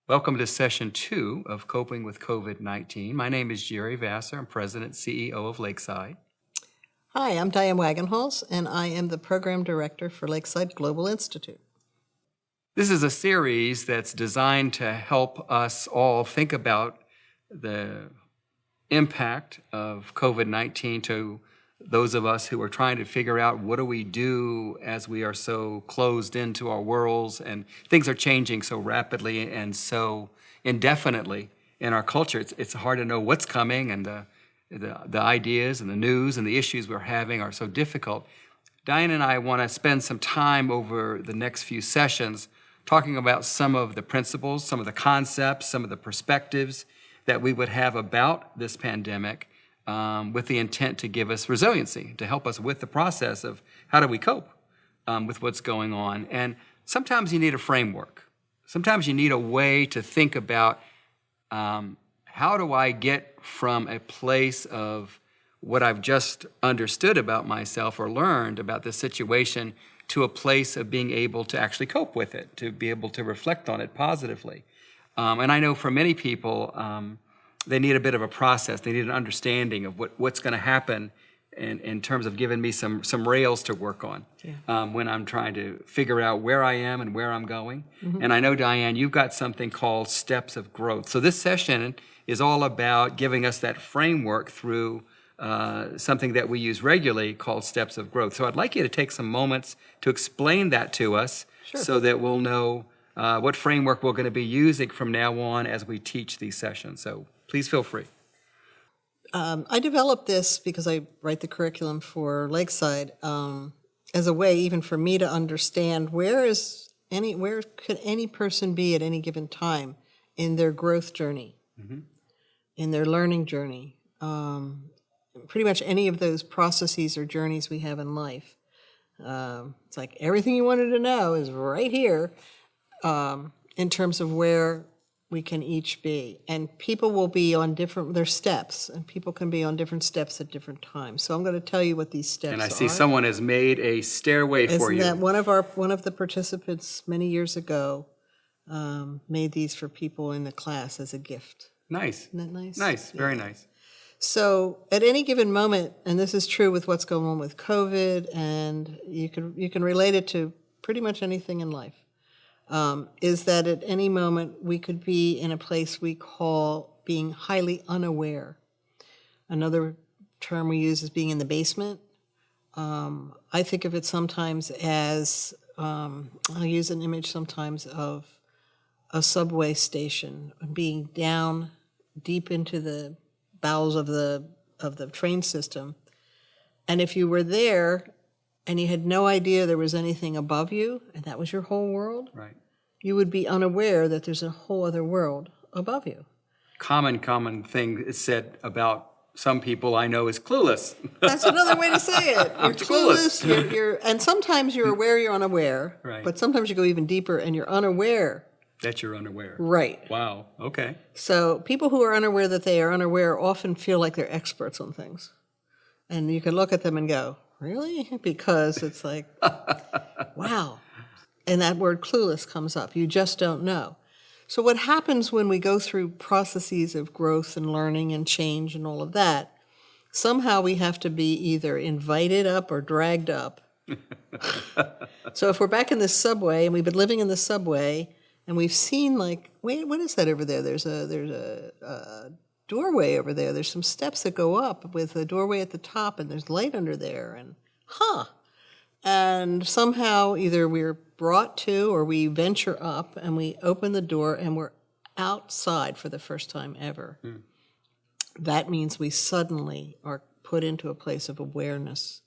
Welcome to session 2 of Coping with COVID-19. My name is Gerry Vassar. I'm President and CEO of Lakeside. Hi, I'm Diane Wagenhals, and I am the Program Director for Lakeside Global Institute. This is a series that's designed to help us all think about the impact of COVID-19 to those of us who are trying to figure out what do we do as we are so closed into our worlds and things are changing so rapidly and so indefinitely in our culture. It's hard to know what's coming, and the ideas and the news and the issues we're having are so difficult. Diane and I want to spend some time over the next few sessions talking about some of the principles, some of the concepts, some of the perspectives that we would have about this pandemic, with the intent to give us resiliency, to help us with the process of how do we cope with what's going on. And sometimes you need a framework. Sometimes you need a way to think about how do I get from a place of what I've just understood about myself or learned about the situation to a place of being able to actually cope with it, to be able to reflect on it positively. And I know for many people, they need a bit of a process. They need an understanding of what's going to happen in terms of giving me some rails to work on when I'm trying to figure out where I am and where I'm going. Mm-hmm. And I know, Diane, you've got something called Steps of Growth. So this session is all about giving us that framework through something that we use regularly called Steps of Growth. So I'd like you to take some moments to explain that to us. Sure. So that we'll know what framework we're going to be using from now on as we teach these sessions. So please feel free. I developed this because I write the curriculum for Lakeside as a way even for me to understand where could any person be at any given time in their growth journey, mm-hmm. in their learning journey, pretty much any of those processes or journeys we have in life. It's like everything you wanted to know is right here in terms of where we can each be. And people will be on their steps, and people can be on different steps at different times. So I'm going to tell you what these steps are. And I see someone has made a stairway for you. Isn't that one of the participants many years ago made these for people in the class as a gift. Nice. Isn't that nice? Nice, very nice. So at any given moment, and this is true with what's going on with COVID, and you can relate it to pretty much anything in life, is that at any moment we could be in a place we call being highly unaware. Another term we use is being in the basement. I think of it sometimes as, I'll use an image sometimes of a subway station, being down deep into the bowels of the train system. And if you were there and you had no idea there was anything above you, and that was your whole world, right, you would be unaware that there's a whole other world above you. Common thing is said about some people I know is clueless. That's another way to say it. You're clueless. And sometimes you're aware you're unaware, right. But sometimes you go even deeper and you're unaware. That you're unaware. Right. Wow, okay. So people who are unaware that they are unaware often feel like they're experts on things. And you can look at them and go, really? Because it's like, wow. And that word clueless comes up. You just don't know. So what happens when we go through processes of growth and learning and change and all of that, somehow we have to be either invited up or dragged up. So if we're back in this subway and we've been living in the subway and we've seen like, wait, what is that over there? There's a doorway over there. There's some steps that go up with a doorway at the top, and there's light under there, and and somehow either we're brought to or we venture up and we open the door and we're outside for the first time ever. Mm. That means we suddenly are put into a place of awareness.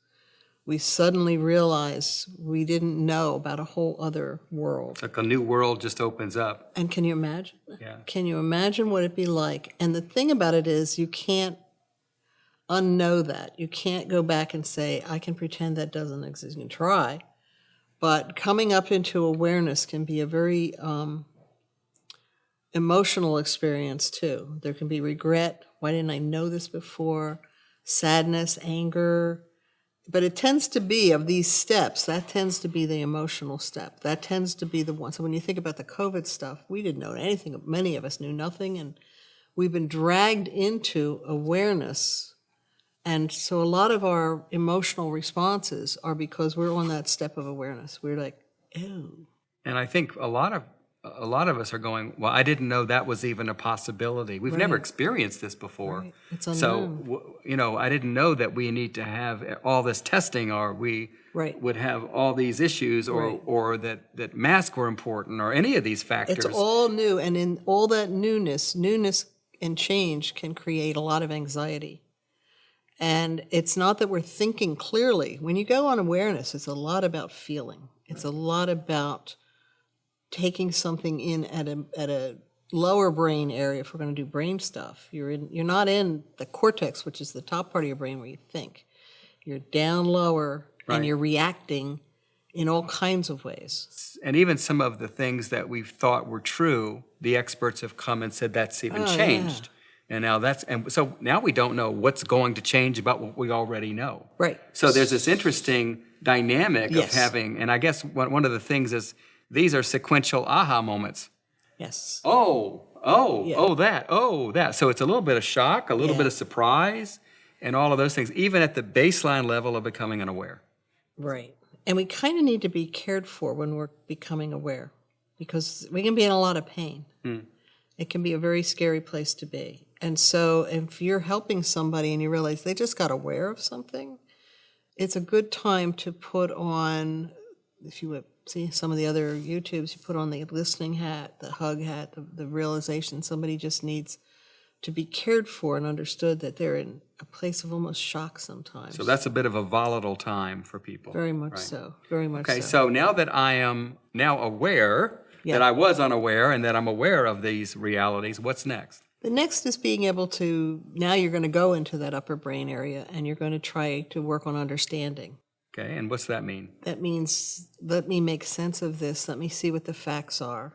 We suddenly realize we didn't know about a whole other world. It's like a new world just opens up. And can you imagine? Yeah. Can you imagine what it'd be like? And the thing about it is you can't unknow that. You can't go back and say, I can pretend that doesn't exist. You can try. But coming up into awareness can be a very emotional experience too. There can be regret. Why didn't I know this before? Sadness, anger, But it tends to be, of these steps, that tends to be the emotional step. That tends to be the one. So when you think about the COVID stuff, we didn't know anything. Many of us knew nothing, and we've been dragged into awareness. And so a lot of our emotional responses are because we're on that step of awareness. We're like, ew. And I think a lot of us are going, well, I didn't know that was even a possibility. We've never experienced this before. Right. It's unknown. So, I didn't know that we need to have all this testing, or we would have all these issues, or that masks were important, or any of these factors. It's all new, and in all that newness and change can create a lot of anxiety. And it's not that we're thinking clearly. When you go on awareness, it's a lot about feeling. It's a lot about taking something in at a lower brain area. If we're going to do brain stuff, you're not in the cortex, which is the top part of your brain where you think. You're down lower, and you're reacting in all kinds of ways. And even some of the things that we thought were true, the experts have come and said that's even changed. Yeah. And so now we don't know what's going to change about what we already know. Right. So there's this interesting dynamic of having, and I guess one of the things is, these are sequential aha moments. Yes. That. So it's a little bit of shock, a little bit of surprise, and all of those things, even at the baseline level of becoming unaware. Right. And we kind of need to be cared for when we're becoming aware, because we can be in a lot of pain. It can be a very scary place to be. And so if you're helping somebody and you realize they just got aware of something, it's a good time to put on, if you would see some of the other YouTubes, you put on the listening hat, the hug hat, the realization somebody just needs to be cared for and understood, that they're in a place of almost shock sometimes. So that's a bit of a volatile time for people. Very much so. Very much so. Okay, so now that I am now aware that I was unaware and that I'm aware of these realities, what's next? The next is being able to, now you're going to go into that upper brain area and you're going to try to work on understanding. Okay, and what's that mean? That means, let me make sense of this. Let me see what the facts are.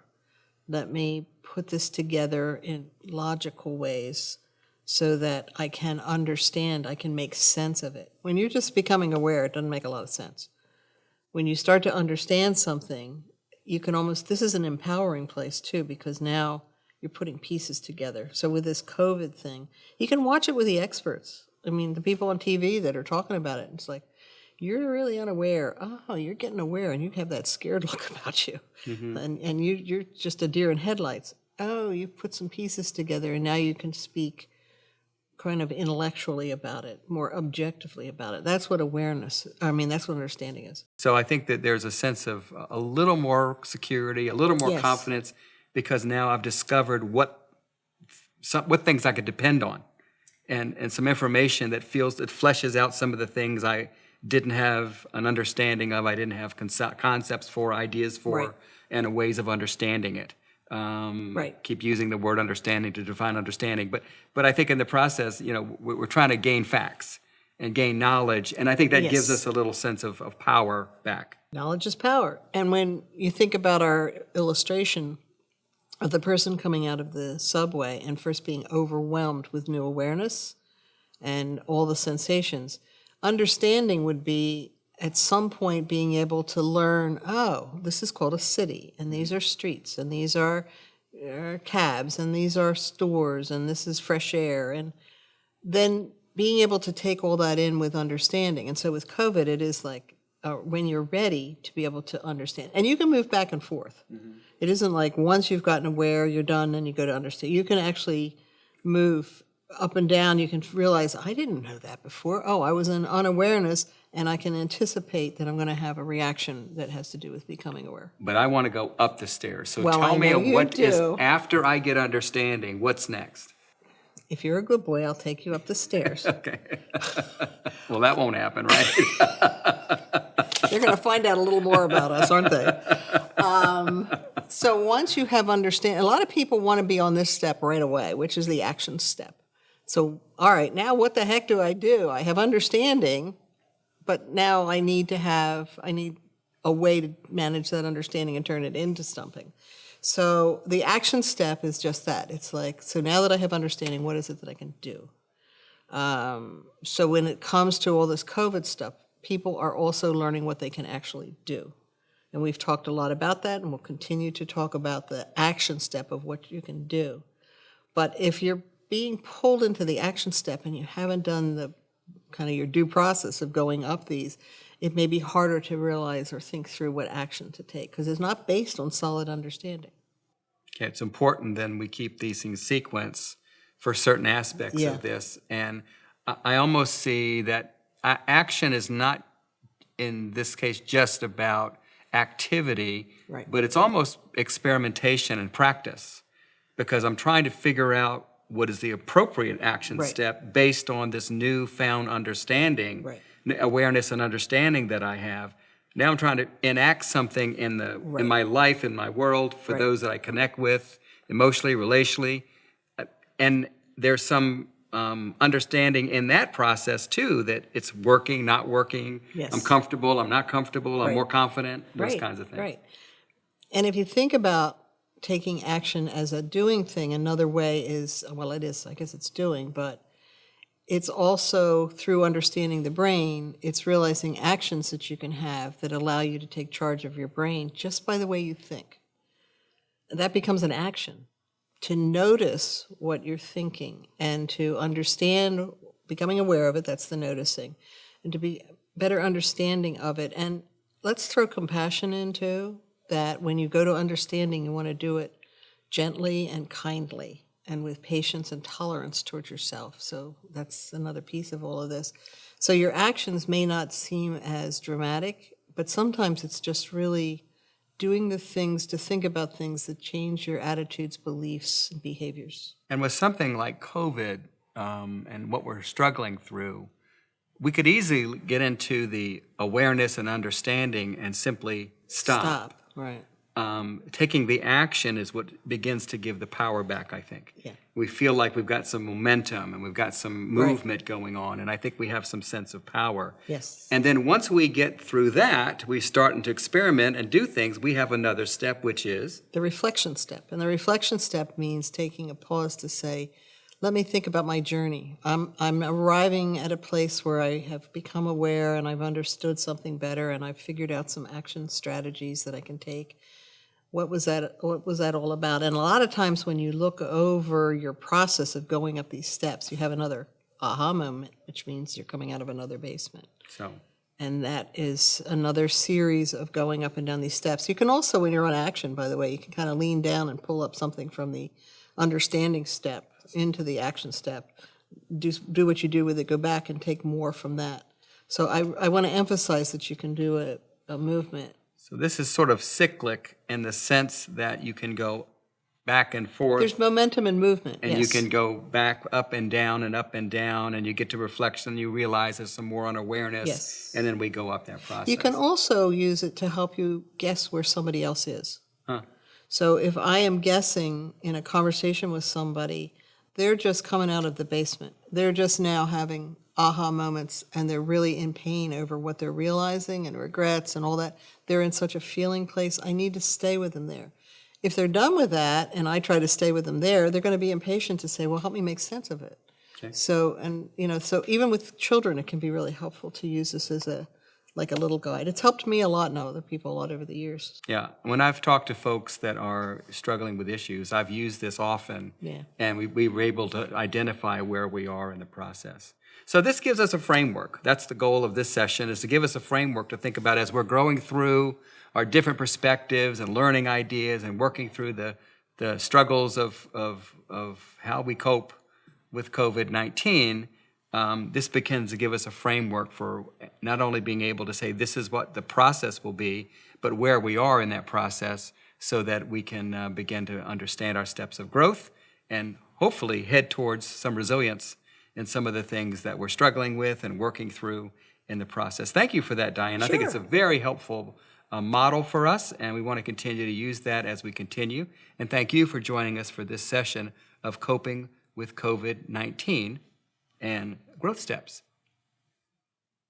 Let me put this together in logical ways so that I can understand, I can make sense of it. When you're just becoming aware, it doesn't make a lot of sense. When you start to understand something, you can almost, this is an empowering place too, because now you're putting pieces together. So with this COVID thing, you can watch it with the experts. I mean, the people on TV that are talking about it, it's like, you're really unaware. Oh, you're getting aware, and you have that scared look about you. And you're just a deer in headlights. Oh, you put some pieces together, and now you can speak kind of intellectually about it, more objectively about it. That's what that's what understanding is. So I think that there's a sense of a little more security, a little more confidence, because now I've discovered what things I could depend on, and some information that fleshes out some of the things I didn't have an understanding of, I didn't have concepts for, ideas for, and ways of understanding it. Keep using the word understanding to define understanding, but I think in the process, we're trying to gain facts and gain knowledge, and I think that gives us a little sense of power back. Knowledge is power. And when you think about our illustration of the person coming out of the subway and first being overwhelmed with new awareness and all the sensations, understanding would be at some point being able to learn, oh, this is called a city, and these are streets, and these are cabs, and these are stores, and this is fresh air, and then being able to take all that in with understanding. And so with COVID, it is like when you're ready to be able to understand. And you can move back and forth. It isn't like once you've gotten aware, you're done, and you go to understand. You can actually move up and down. You can realize, I didn't know that before. Oh, I was in unawareness, and I can anticipate that I'm going to have a reaction that has to do with becoming aware. But I want to go up the stairs. So tell me what is, after I get understanding, what's next? If you're a good boy, I'll take you up the stairs. Okay. Well, that won't happen, right? They're going to find out a little more about us, aren't they? So once you have understanding, a lot of people want to be on this step right away, which is the action step. So, all right, now what the heck do? I have understanding, but now I need a way to manage that understanding and turn it into something. So the action step is just that. It's like, so now that I have understanding, what is it that I can do? So when it comes to all this COVID stuff, people are also learning what they can actually do. And we've talked a lot about that, and we'll continue to talk about the action step of what you can do. But if you're being pulled into the action step and you haven't done the kind of your due process of going up these, it may be harder to realize or think through what action to take, because it's not based on solid understanding. Okay, it's important then we keep these things sequenced for certain aspects Yeah. of this. And I almost see that action is not, in this case, just about activity, Right. but it's almost experimentation and practice, because I'm trying to figure out what is the appropriate action Right. step based on this newfound understanding, Right. awareness and understanding that I have. Now I'm trying to enact something in Right. my life, in my world, for Right. those that I connect with, emotionally, relationally. And there's some understanding in that process, too, that it's working, not working. Yes. I'm comfortable, I'm not comfortable, I'm Right. more confident, those Right, kinds of things. Right. And if you think about taking action as a doing thing, another way is, well, it is, I guess it's doing, but it's also through understanding the brain, it's realizing actions that you can have that allow you to take charge of your brain just by the way you think. That becomes an action. To notice what you're thinking and to understand, becoming aware of it, that's the noticing, and to be better understanding of it. And let's throw compassion into that. When you go to understanding, you want to do it gently and kindly and with patience and tolerance towards yourself. So that's another piece of all of this. So your actions may not seem as dramatic, but sometimes it's just really doing the things to think about things that change your attitudes, beliefs, and behaviors. And with something like COVID and what we're struggling through, we could easily get into the awareness and understanding and simply stop. Right. Taking the action is what begins to give the power back, I think. Yeah. We feel like we've got some momentum and we've got some movement going on, and I think we have some sense of power. Yes. And then once we get through that, we start to experiment and do things, we have another step, which is? The reflection step. And the reflection step means taking a pause to say, let me think about my journey. I'm arriving at a place where I have become aware and I've understood something better and I've figured out some action strategies that I can take. What was that all about? And a lot of times when you look over your process of going up these steps, you have another aha moment, which means you're coming out of another basement. So, And that is another series of going up and down these steps. You can also, when you're on action, by the way, you can kind of lean down and pull up something from the understanding step into the action step. Do what you do with it, go back and take more from that. So I want to emphasize that you can do a movement. so this is sort of cyclic in the sense that you can go back and forth. There's momentum and movement, and yes. you can go back up and down and you get to reflection, you realize there's some more on awareness, Yes. and then we go up that process. You can also use it to help you guess where somebody else is. Huh. So if I am guessing in a conversation with somebody, they're just coming out of the basement. They're just now having aha moments, and they're really in pain over what they're realizing and regrets and all that. They're in such a feeling place. I need to stay with them there. If they're done with that and I try to stay with them there, they're going to be impatient to say, well, help me make sense of it. Okay. So, so even with children, it can be really helpful to use this as a little guide. It's helped me a lot and other people a lot over the years. Yeah, when I've talked to folks that are struggling with issues, I've used this often, Yeah. and we were able to identify where we are in the process. So this gives us a framework. That's the goal of this session, is to give us a framework to think about as we're growing through our different perspectives and learning ideas and working through the struggles of how we cope with COVID-19. This begins to give us a framework for not only being able to say this is what the process will be, but where we are in that process so that we can begin to understand our steps of growth and hopefully head towards some resilience in some of the things that we're struggling with and working through in the process. Thank you for that, Diane. I think it's a very helpful model for us, and we want to continue to use that as we continue. And thank you for joining us for this session of Coping with COVID-19 and Growth Steps.